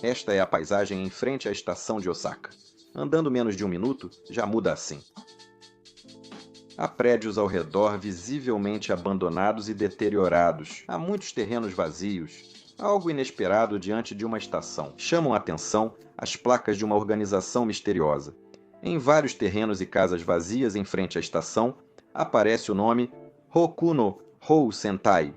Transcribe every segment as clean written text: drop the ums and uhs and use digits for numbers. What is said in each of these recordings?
Esta é a paisagem em frente à estação de Osaka. Andando menos de um minuto, já muda assim. Há prédios ao redor visivelmente abandonados e deteriorados. Há muitos terrenos vazios. Algo inesperado diante de uma estação. Chamam a atenção as placas de uma organização misteriosa. Em vários terrenos e casas vazias em frente à estação, aparece o nome Hokuno Hou Sentai.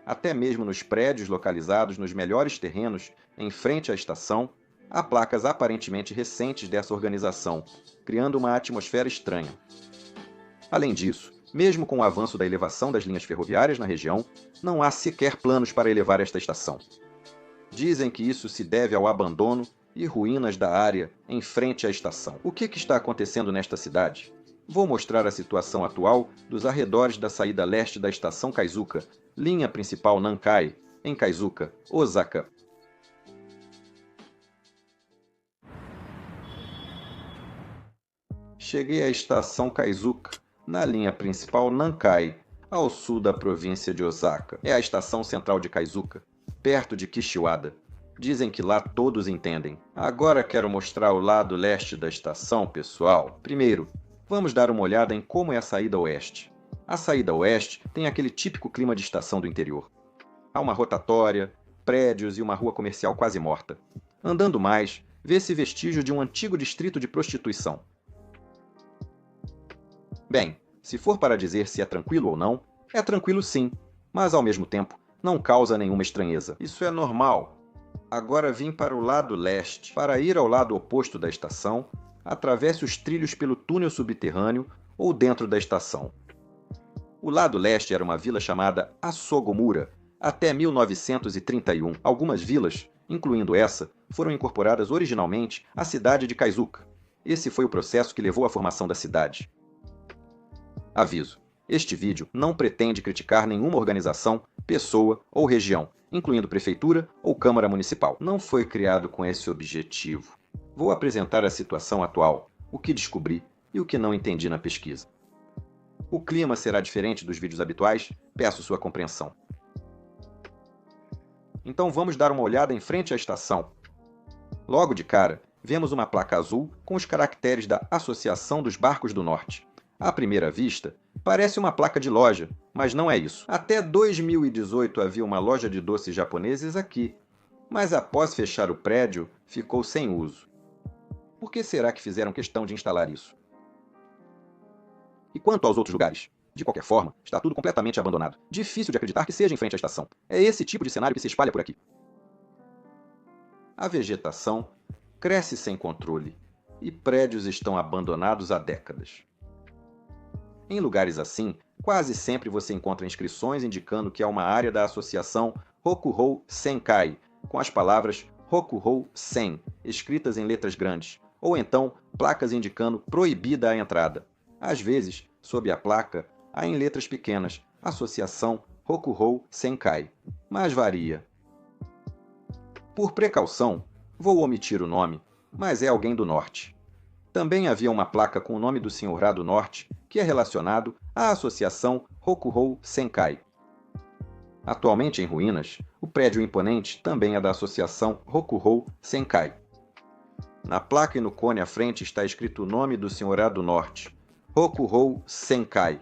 Até mesmo nos prédios localizados nos melhores terrenos, em frente à estação, há placas aparentemente recentes dessa organização, criando uma atmosfera estranha. Além disso, mesmo com o avanço da elevação das linhas ferroviárias na região, não há sequer planos para elevar esta estação. Dizem que isso se deve ao abandono e ruínas da área em frente à estação. O que está acontecendo nesta cidade? Vou mostrar a situação atual dos arredores da saída leste da estação Kaizuka, linha principal Nankai, em Kaizuka, Osaka. Cheguei à estação Kaizuka, na linha principal Nankai, ao sul da província de Osaka. É a estação central de Kaizuka, perto de Kishiwada. Dizem que lá todos entendem. Agora quero mostrar o lado leste da estação, pessoal. Primeiro, vamos dar uma olhada em como é a saída oeste. A saída oeste tem aquele típico clima de estação do interior. Há uma rotatória, prédios e uma rua comercial quase morta. Andando mais, vê-se vestígio de um antigo distrito de prostituição. Bem, se for para dizer se é tranquilo ou não, é tranquilo sim, mas ao mesmo tempo não causa nenhuma estranheza. Isso é normal. Agora vim para o lado leste. Para ir ao lado oposto da estação, atravesse os trilhos pelo túnel subterrâneo ou dentro da estação. O lado leste era uma vila chamada Asogomura, até 1931. Algumas vilas, incluindo essa, foram incorporadas originalmente à cidade de Kaizuka. Esse foi o processo que levou à formação da cidade. Aviso: este vídeo não pretende criticar nenhuma organização, pessoa ou região, incluindo prefeitura ou câmara municipal. Não foi criado com esse objetivo. Vou apresentar a situação atual, o que descobri e o que não entendi na pesquisa. O clima será diferente dos vídeos habituais, peço sua compreensão. Então vamos dar uma olhada em frente à estação. Logo de cara, vemos uma placa azul com os caracteres da Associação dos Barcos do Norte. À primeira vista, parece uma placa de loja, mas não é isso. Até 2018 havia uma loja de doces japoneses aqui, mas após fechar o prédio, ficou sem uso. Por que será que fizeram questão de instalar isso? E quanto aos outros lugares? De qualquer forma, está tudo completamente abandonado. Difícil de acreditar que seja em frente à estação. É esse tipo de cenário que se espalha por aqui. A vegetação cresce sem controle e prédios estão abandonados há décadas. Em lugares assim, quase sempre você encontra inscrições indicando que é uma área da associação Rokuhou Senkai, com as palavras Rokuhou Sen, escritas em letras grandes, ou então placas indicando proibida a entrada. Às vezes, sob a placa, há em letras pequenas Associação Rokuhou Senkai, mas varia. Por precaução, vou omitir o nome, mas é alguém do norte. Também havia uma placa com o nome do senhor do norte, que é relacionado à Associação Rokuhou Senkai. Atualmente em ruínas, o prédio imponente também é da Associação Rokuhou Senkai. Na placa e no cone à frente está escrito o nome do senhor do norte, Rokuhou Senkai.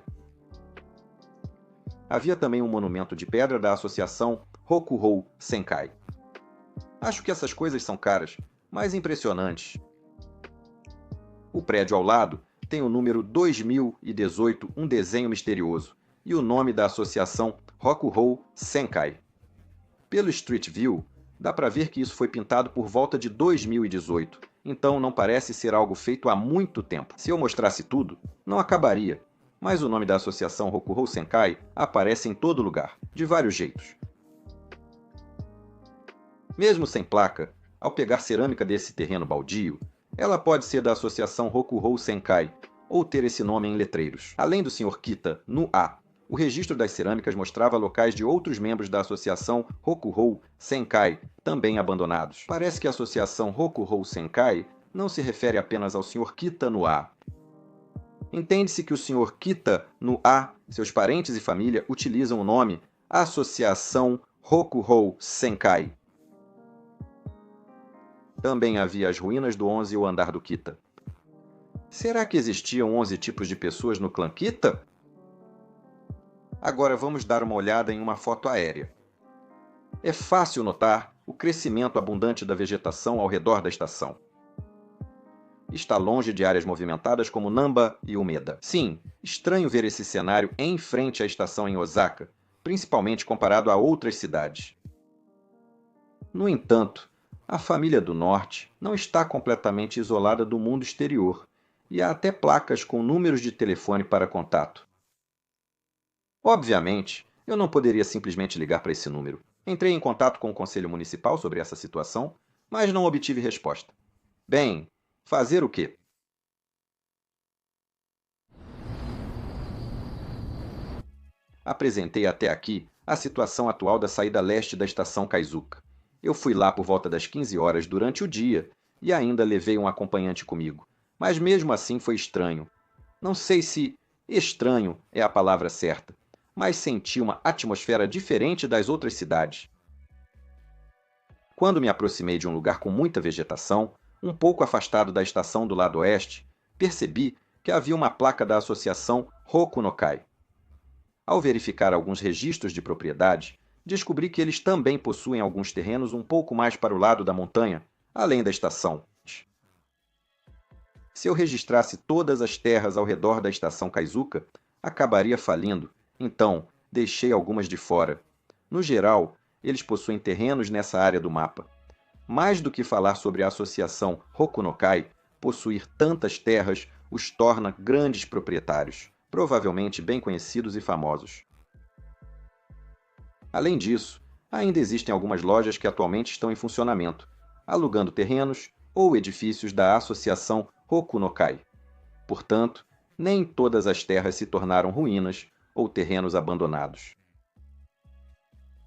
Havia também um monumento de pedra da Associação Rokuhou Senkai. Acho que essas coisas são caras, mas impressionantes. O prédio ao lado tem o número 2018, um desenho misterioso, e o nome da associação Rokuhou Senkai. Pelo Street View, dá para ver que isso foi pintado por volta de 2018, então não parece ser algo feito há muito tempo. Se eu mostrasse tudo, não acabaria, mas o nome da associação Rokuhou Senkai aparece em todo lugar, de vários jeitos. Mesmo sem placa, ao pegar cerâmica desse terreno baldio, ela pode ser da associação Rokuhou Senkai, ou ter esse nome em letreiros. Além do Sr. Kita, no A, o registro das cerâmicas mostrava locais de outros membros da associação Rokuhou Senkai, também abandonados. Parece que a associação Rokuhou Senkai não se refere apenas ao Sr. Kita no A. Entende-se que o Sr. Kita no A, seus parentes e família utilizam o nome Associação Rokuhou Senkai. Também havia as ruínas do 11 e o andar do Kita. Será que existiam 11 tipos de pessoas no clã Kita? Agora vamos dar uma olhada em uma foto aérea. É fácil notar o crescimento abundante da vegetação ao redor da estação. Está longe de áreas movimentadas como Namba e Umeda. Sim, estranho ver esse cenário em frente à estação em Osaka, principalmente comparado a outras cidades. No entanto, a família do Norte não está completamente isolada do mundo exterior, e há até placas com números de telefone para contato. Obviamente, eu não poderia simplesmente ligar para esse número. Entrei em contato com o Conselho Municipal sobre essa situação, mas não obtive resposta. Bem, fazer o quê? Apresentei até aqui a situação atual da saída leste da estação Kaizuka. Eu fui lá por volta das 15 horas durante o dia e ainda levei um acompanhante comigo, mas mesmo assim foi estranho. Não sei se estranho é a palavra certa, mas senti uma atmosfera diferente das outras cidades. Quando me aproximei de um lugar com muita vegetação, um pouco afastado da estação do lado oeste, percebi que havia uma placa da associação Hoku no Kai. Ao verificar alguns registros de propriedade, descobri que eles também possuem alguns terrenos um pouco mais para o lado da montanha, além da estação. Se eu registrasse todas as terras ao redor da estação Kaizuka, acabaria falindo, então deixei algumas de fora. No geral, eles possuem terrenos nessa área do mapa. Mais do que falar sobre a associação Hoku no Kai, possuir tantas terras os torna grandes proprietários, provavelmente bem conhecidos e famosos. Além disso, ainda existem algumas lojas que atualmente estão em funcionamento, alugando terrenos ou edifícios da associação Hoku no Kai. Portanto, nem todas as terras se tornaram ruínas ou terrenos abandonados.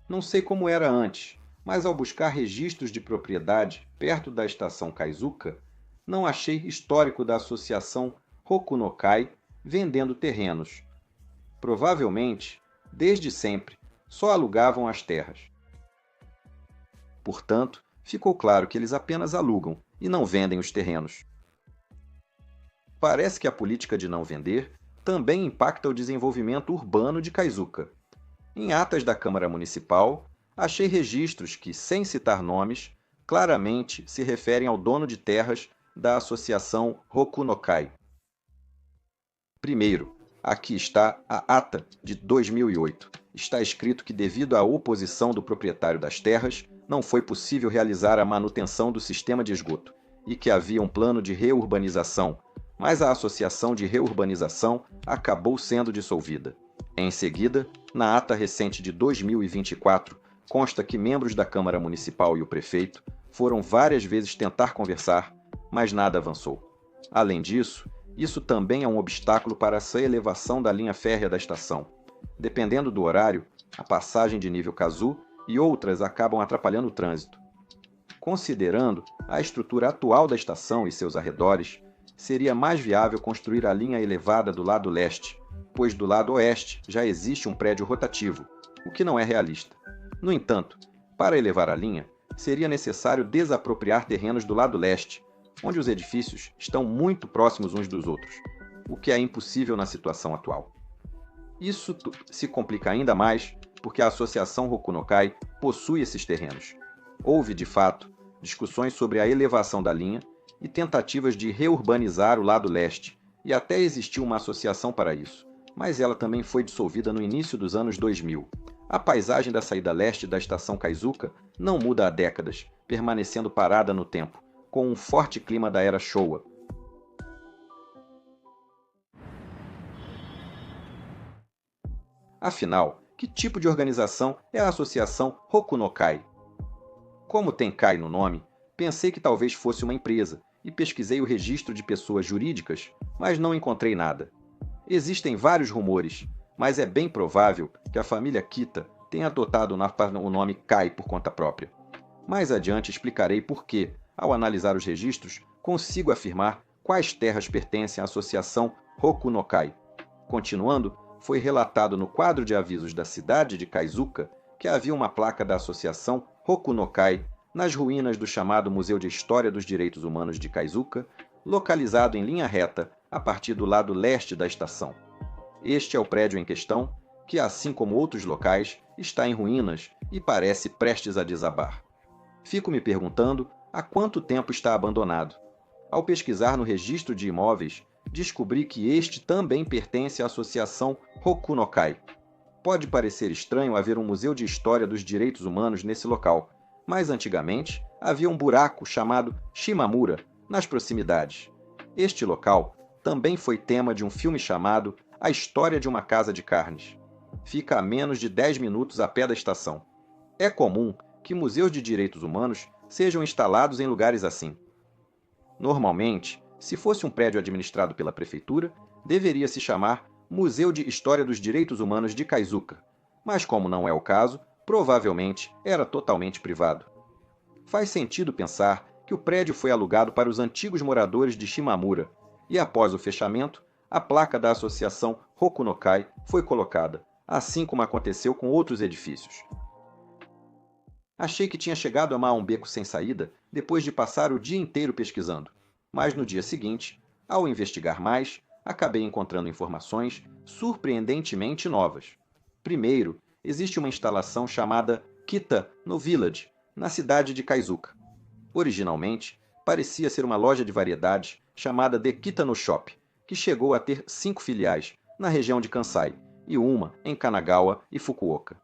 Não sei como era antes, mas ao buscar registros de propriedade perto da estação Kaizuka, não achei histórico da associação Hoku no Kai vendendo terrenos. Provavelmente, desde sempre, só alugavam as terras. Portanto, ficou claro que eles apenas alugam e não vendem os terrenos. Parece que a política de não vender também impacta o desenvolvimento urbano de Kaizuka. Em atas da Câmara Municipal, achei registros que, sem citar nomes, claramente se referem ao dono de terras da associação Hoku no Kai. Primeiro, aqui está a ata de 2008. Está escrito que, devido à oposição do proprietário das terras, não foi possível realizar a manutenção do sistema de esgoto e que havia um plano de reurbanização, mas a associação de reurbanização acabou sendo dissolvida. Em seguida, na ata recente de 2024, consta que membros da Câmara Municipal e o prefeito foram várias vezes tentar conversar, mas nada avançou. Além disso, isso também é um obstáculo para essa elevação da linha férrea da estação. Dependendo do horário, a passagem de nível Kazu e outras acabam atrapalhando o trânsito. Considerando a estrutura atual da estação e seus arredores, seria mais viável construir a linha elevada do lado leste, pois do lado oeste já existe um prédio rotativo, o que não é realista. No entanto, para elevar a linha, seria necessário desapropriar terrenos do lado leste, onde os edifícios estão muito próximos uns dos outros, o que é impossível na situação atual. Isso se complica ainda mais porque a associação Hoku no Kai possui esses terrenos. Houve, de fato, discussões sobre a elevação da linha e tentativas de reurbanizar o lado leste, e até existiu uma associação para isso, mas ela também foi dissolvida no início dos anos 2000. A paisagem da saída leste da estação Kaizuka não muda há décadas, permanecendo parada no tempo, com um forte clima da era Showa. Afinal, que tipo de organização é a associação Hoku no Kai? Como tem Kai no nome, pensei que talvez fosse uma empresa e pesquisei o registro de pessoas jurídicas, mas não encontrei nada. Existem vários rumores, mas é bem provável que a família Kita tenha adotado o nome Kai por conta própria. Mais adiante explicarei por que, ao analisar os registros, consigo afirmar quais terras pertencem à associação Hoku no Kai. Continuando, foi relatado no quadro de avisos da cidade de Kaizuka que havia uma placa da associação Hoku no Kai nas ruínas do chamado Museu de História dos Direitos Humanos de Kaizuka, localizado em linha reta a partir do lado leste da estação. Este é o prédio em questão, que, assim como outros locais, está em ruínas e parece prestes a desabar. Fico me perguntando há quanto tempo está abandonado. Ao pesquisar no registro de imóveis, descobri que este também pertence à associação Hokunokai. Pode parecer estranho haver um museu de história dos direitos humanos nesse local, mas antigamente havia um buraco chamado Shimamura nas proximidades. Este local também foi tema de um filme chamado A História de uma Casa de Carnes. Fica a menos de 10 minutos a pé da estação. É comum que museus de direitos humanos sejam instalados em lugares assim. Normalmente, se fosse um prédio administrado pela prefeitura, deveria se chamar Museu de História dos Direitos Humanos de Kaizuka, mas como não é o caso, provavelmente era totalmente privado. Faz sentido pensar que o prédio foi alugado para os antigos moradores de Shimamura, e após o fechamento, a placa da associação Hokunokai foi colocada, assim como aconteceu com outros edifícios. Achei que tinha chegado a um beco sem saída depois de passar o dia inteiro pesquisando, mas no dia seguinte, ao investigar mais, acabei encontrando informações surpreendentemente novas. Primeiro, existe uma instalação chamada Kita no Village, na cidade de Kaizuka. Originalmente, parecia ser uma loja de variedades chamada The Kita no Shop, que chegou a ter 5 filiais na região de Kansai e uma em Kanagawa e Fukuoka.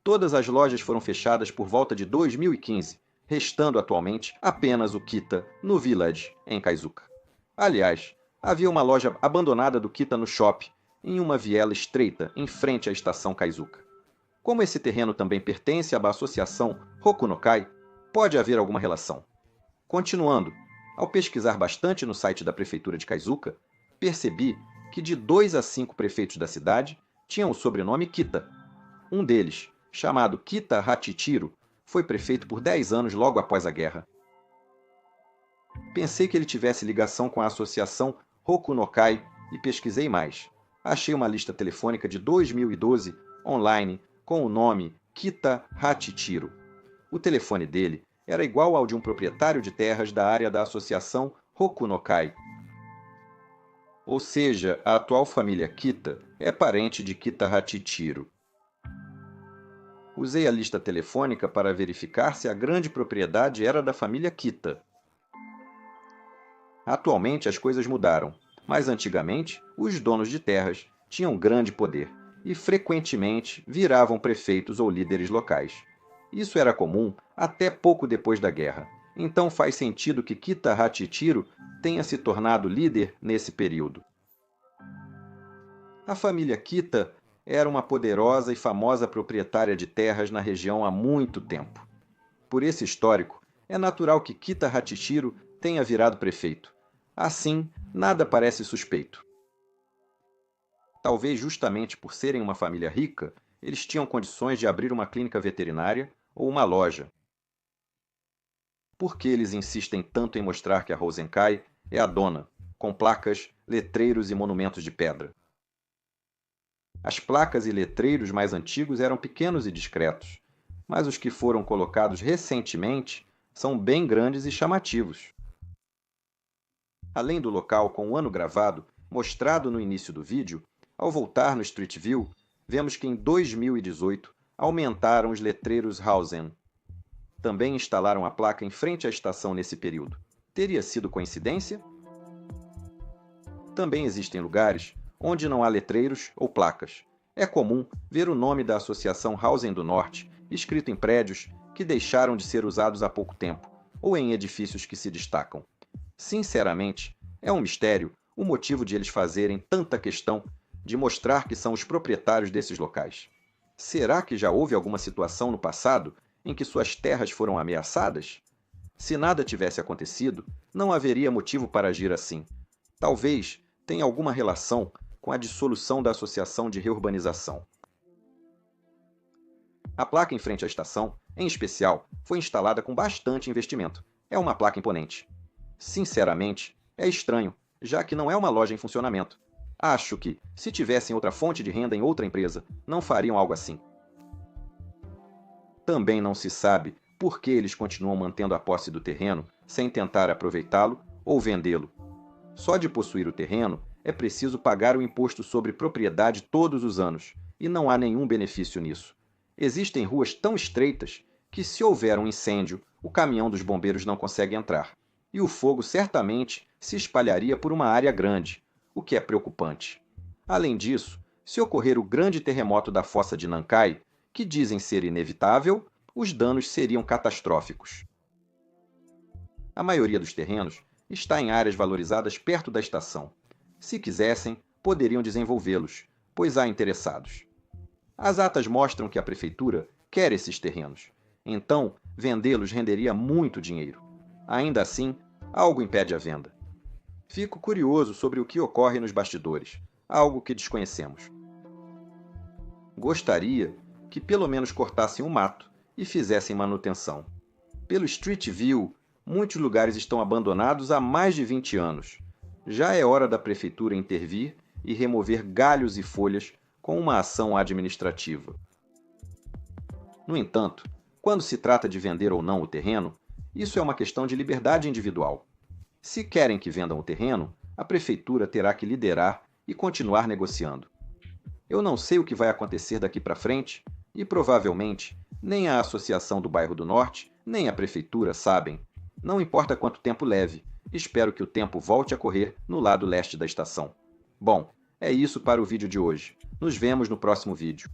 Todas as lojas foram fechadas por volta de 2015, restando atualmente apenas o Kita no Village, em Kaizuka. Aliás, havia uma loja abandonada do Kita no Shop, em uma viela estreita em frente à estação Kaizuka. Como esse terreno também pertence à associação Hokunokai, pode haver alguma relação. Continuando, ao pesquisar bastante no site da prefeitura de Kaizuka, percebi que de 2 a 5 prefeitos da cidade tinham o sobrenome Kita. Um deles, chamado Kita Hachichiro, foi prefeito por 10 anos logo após a guerra. Pensei que ele tivesse ligação com a associação Hokunokai e pesquisei mais. Achei uma lista telefônica de 2012 online com o nome Kita Hachichiro. O telefone dele era igual ao de um proprietário de terras da área da associação Hokunokai. Ou seja, a atual família Kita é parente de Kita Hachichiro. Usei a lista telefônica para verificar se a grande propriedade era da família Kita. Atualmente as coisas mudaram, mas antigamente os donos de terras tinham grande poder e frequentemente viravam prefeitos ou líderes locais. Isso era comum até pouco depois da guerra, então faz sentido que Kita Hachichiro tenha se tornado líder nesse período. A família Kita era uma poderosa e famosa proprietária de terras na região há muito tempo. Por esse histórico, é natural que Kita Hachichiro tenha virado prefeito. Assim, nada parece suspeito. Talvez justamente por serem uma família rica, eles tinham condições de abrir uma clínica veterinária ou uma loja. Por que eles insistem tanto em mostrar que a Rosenkai é a dona, com placas, letreiros e monumentos de pedra? As placas e letreiros mais antigos eram pequenos e discretos, mas os que foram colocados recentemente são bem grandes e chamativos. Além do local com o ano gravado, mostrado no início do vídeo, ao voltar no Street View, vemos que em 2018 aumentaram os letreiros Hausen. Também instalaram a placa em frente à estação nesse período. Teria sido coincidência? Também existem lugares onde não há letreiros ou placas. É comum ver o nome da Associação Hausen do Norte escrito em prédios que deixaram de ser usados há pouco tempo, ou em edifícios que se destacam. Sinceramente, é um mistério o motivo de eles fazerem tanta questão de mostrar que são os proprietários desses locais. Será que já houve alguma situação no passado em que suas terras foram ameaçadas? Se nada tivesse acontecido, não haveria motivo para agir assim. Talvez tenha alguma relação com a dissolução da Associação de Reurbanização. A placa em frente à estação, em especial, foi instalada com bastante investimento. É uma placa imponente. Sinceramente, é estranho, já que não é uma loja em funcionamento. Acho que, se tivessem outra fonte de renda em outra empresa, não fariam algo assim. Também não se sabe por que eles continuam mantendo a posse do terreno sem tentar aproveitá-lo ou vendê-lo. Só de possuir o terreno é preciso pagar o imposto sobre propriedade todos os anos, e não há nenhum benefício nisso. Existem ruas tão estreitas que, se houver um incêndio, o caminhão dos bombeiros não consegue entrar, e o fogo certamente se espalharia por uma área grande, o que é preocupante. Além disso, se ocorrer o grande terremoto da fossa de Nankai, que dizem ser inevitável, os danos seriam catastróficos. A maioria dos terrenos está em áreas valorizadas perto da estação. Se quisessem, poderiam desenvolvê-los, pois há interessados. As atas mostram que a prefeitura quer esses terrenos, então vendê-los renderia muito dinheiro. Ainda assim, algo impede a venda. Fico curioso sobre o que ocorre nos bastidores, algo que desconhecemos. Gostaria que pelo menos cortassem o mato e fizessem manutenção. Pelo Street View, muitos lugares estão abandonados há mais de 20 anos. Já é hora da prefeitura intervir e remover galhos e folhas com uma ação administrativa. No entanto, quando se trata de vender ou não o terreno, isso é uma questão de liberdade individual. Se querem que vendam o terreno, a prefeitura terá que liderar e continuar negociando. Eu não sei o que vai acontecer daqui para frente e, provavelmente, nem a Associação do Bairro do Norte, nem a prefeitura sabem. Não importa quanto tempo leve, espero que o tempo volte a correr no lado leste da estação. Bom, é isso para o vídeo de hoje. Nos vemos no próximo vídeo.